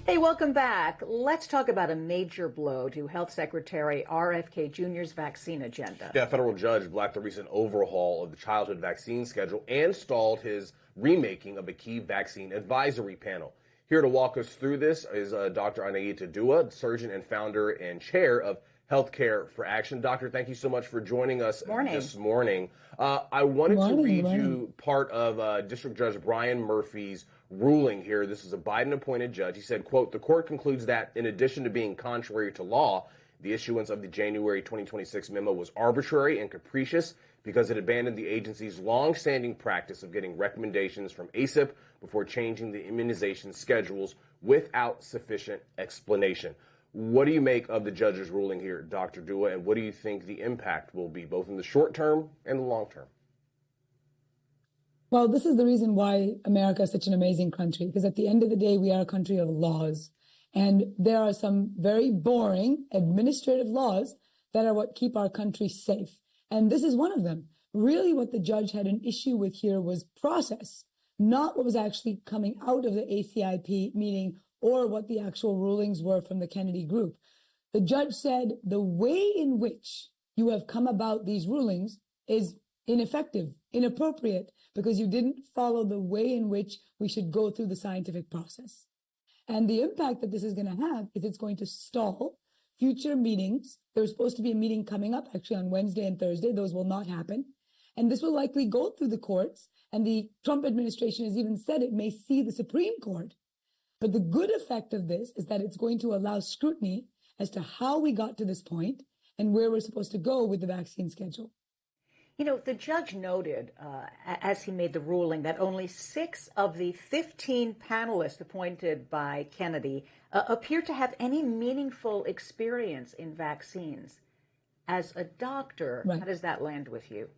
Hey, welcome back. Let's talk about a major blow to Health Secretary RFK Jr.'s vaccine agenda. Yeah, a federal judge blocked the recent overhaul of the childhood vaccine schedule and stalled his remaking of a key vaccine advisory panel. Here to walk us through this is Dr. Anahita Dua, surgeon and founder and chair of Healthcare for Action. Doctor, thank you so much for joining us this morning. I wanted to read you part of District Judge Brian Murphy's ruling here. This is a Biden-appointed judge. He said, quote, "The court concludes that in addition to being contrary to law, the issuance of the January 2026 memo was arbitrary and capricious because it abandoned the agency's long-standing practice of getting recommendations from ACIP before changing the immunization schedules without sufficient explanation." What do you make of the judge's ruling here, Dr. Dua, and what do you think the impact will be, both in the short term and the long term? Well, this is the reason why America is such an amazing country, because at the end of the day, we are a country of laws. And there are some very boring administrative laws that are what keep our country safe. And this is one of them. Really, what the judge had an issue with here was process, not what was actually coming out of the ACIP meeting or what the actual rulings were from the Kennedy group. The judge said the way in which you have come about these rulings is ineffective, inappropriate, because you didn't follow the way in which we should go through the scientific process. And the impact that this is going to have is it's going to stall future meetings. There's supposed to be a meeting coming up actually on Wednesday and Thursday. Those will not happen. And this will likely go through the courts. And the Trump administration has even said it may see the Supreme Court. But the good effect of this is that it's going to allow scrutiny as to how we got to this point and where we're supposed to go with the vaccine schedule. You know, the judge noted, as he made the ruling, that only 6 of the 15 panelists appointed by Kennedy appear to have any meaningful experience in vaccines. As a doctor, How does that land with you?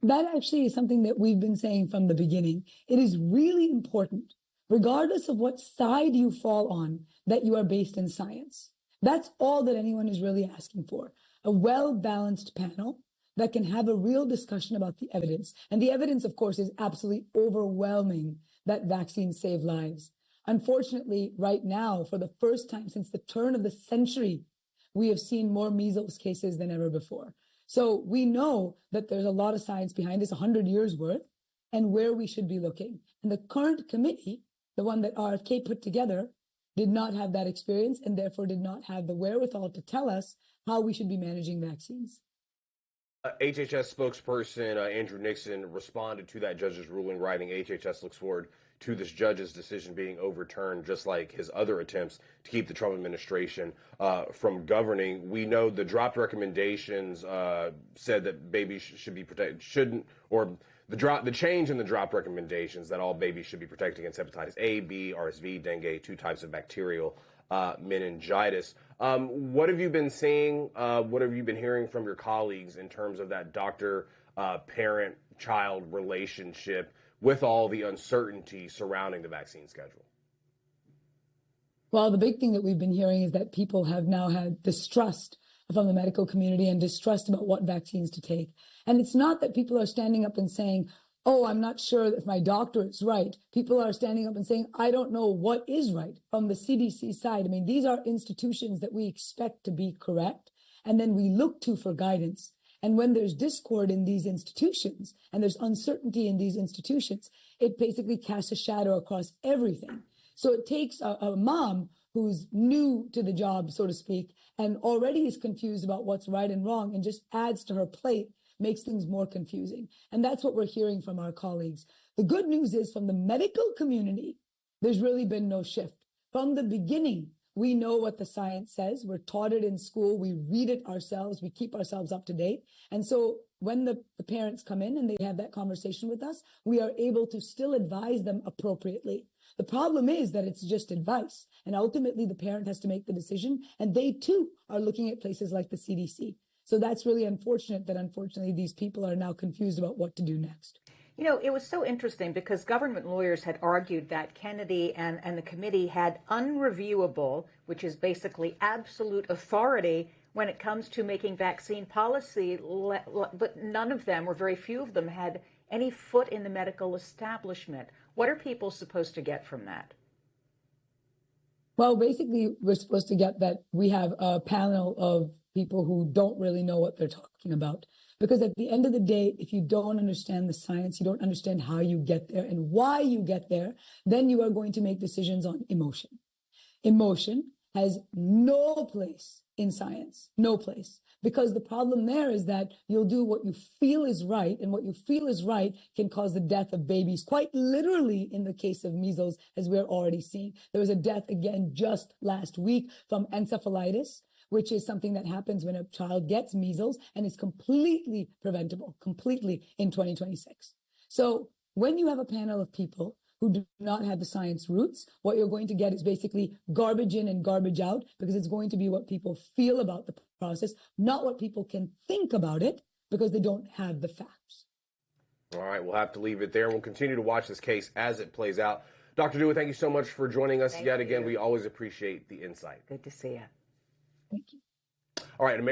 That actually is something that we've been saying from the beginning. It is really important, regardless of what side you fall on, that you are based in science. That's all that anyone is really asking for. A well-balanced panel that can have a real discussion about the evidence. And the evidence, of course, is absolutely overwhelming that vaccines save lives. Unfortunately, right now, for the first time since the turn of the century, we have seen more measles cases than ever before. So we know that there's a lot of science behind this, 100 years worth, and where we should be looking. And the current committee, the one that RFK put together, did not have that experience and therefore did not have the wherewithal to tell us how we should be managing vaccines. HHS spokesperson Andrew Nixon responded to that judge's ruling, writing, HHS looks forward to this judge's decision being overturned, just like his other attempts to keep the Trump administration from governing. We know the dropped recommendations said that babies should be protected, the change in the dropped recommendations that all babies should be protected against hepatitis A, B, RSV, dengue, 2 types of bacterial meningitis. What have you been seeing? What have you been hearing from your colleagues in terms of that doctor-parent-child relationship with all the uncertainty surrounding the vaccine schedule? Well, the big thing that we've been hearing is that people have now had distrust from the medical community and distrust about what vaccines to take. And it's not that people are standing up and saying, oh, I'm not sure if my doctor is right. People are standing up and saying, I don't know what is right from the CDC side. I mean, these are institutions that we expect to be correct, and then we look to for guidance. And when there's discord in these institutions and there's uncertainty in these institutions, it basically casts a shadow across everything. So it takes a mom who's new to the job, so to speak, and already is confused about what's right and wrong and just adds to her plate, makes things more confusing. And that's what we're hearing from our colleagues. The good news is from the medical community, there's really been no shift. From the beginning, we know what the science says. We're taught it in school. We read it ourselves. We keep ourselves up to date. And so when the parents come in and they have that conversation with us, we are able to still advise them appropriately. The problem is that it's just advice. And ultimately, the parent has to make the decision. And they, too, are looking at places like the CDC. So that's really unfortunate that, unfortunately, these people are now confused about what to do next. You know, it was so interesting because government lawyers had argued that Kennedy and the committee had unreviewable, which is basically absolute authority when it comes to making vaccine policy, but none of them, or very few of them, had any foot in the medical establishment. What are people supposed to get from that? Well, basically, we're supposed to get that we have a panel of people who don't really know what they're talking about. Because at the end of the day, if you don't understand the science, you don't understand how you get there and why you get there, then you are going to make decisions on emotion. Emotion has no place in science, no place. Because the problem there is that you'll do what you feel is right, and what you feel is right can cause the death of babies, quite literally in the case of measles, as we're already seeing. There was a death again just last week from encephalitis, which is something that happens when a child gets measles and is completely preventable, completely in 2026. So when you have a panel of people who do not have the science roots, what you're going to get is basically garbage in and garbage out, because it's going to be what people feel about the process, not what people can think about it, because they don't have the facts. All right, we'll have to leave it there. We'll continue to watch this case as it plays out. Dr. Dua, thank you so much for joining us yet again. We always appreciate the insight. Good to see you. Thank you. All right, America.